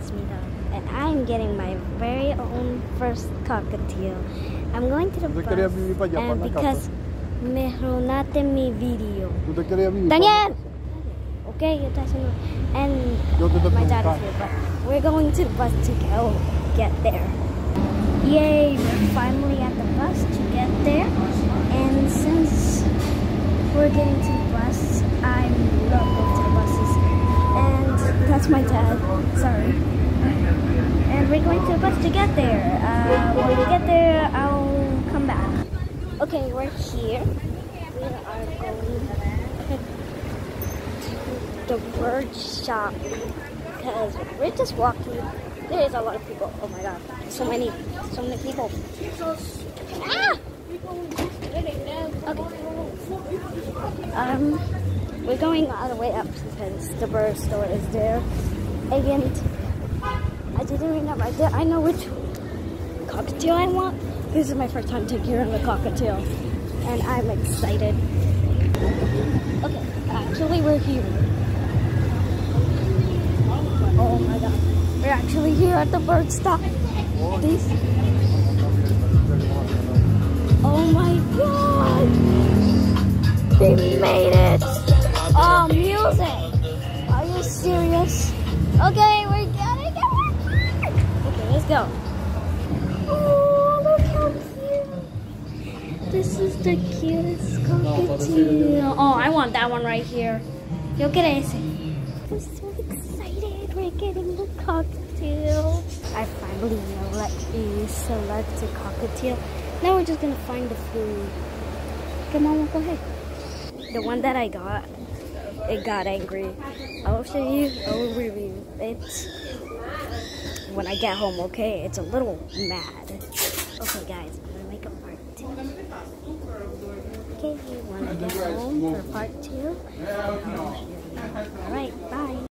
Jasmine, and I'm getting my very own first cockatiel. I'm going to the bus, and because meron natin may video. Daniel! Okay, you guys know. And my dad is here, but we're going to the bus to go get there. Yay, we're finally at the bus to get there. And since we're getting to the bus, I love going to the buses. And that's my dad, sorry. And we're going to the bus to get there. When we get there, I'll come back. Okay, we're here. We are going to the bird shop because we're just walking. There is a lot of people. Oh my god, so many people. Ah! Okay. We're going all the way up because the bird store is there. And I didn't remember. I know which cockatiel I want. This is my first time taking care of a cockatiel, and I'm excited. Okay, actually we're here. Oh my god, we're actually here at the bird stop. Oh my god, they made it. Oh, music. Are you serious? Okay, we're getting it. Okay, let's go. Oh, look how cute. This is the cutest cockatiel. Oh, I want that one right here. Yo querés. I'm so excited. We're getting the cockatiel. I finally let you select a cockatiel. Now we're just gonna find the food. Come on, go ahead. The one that I got, it got angry. I will show you. I will review it when I get home. Okay, it's a little mad. Okay, guys, I'm gonna make a part 2. Okay, you wanna get home for part 2? All right, bye.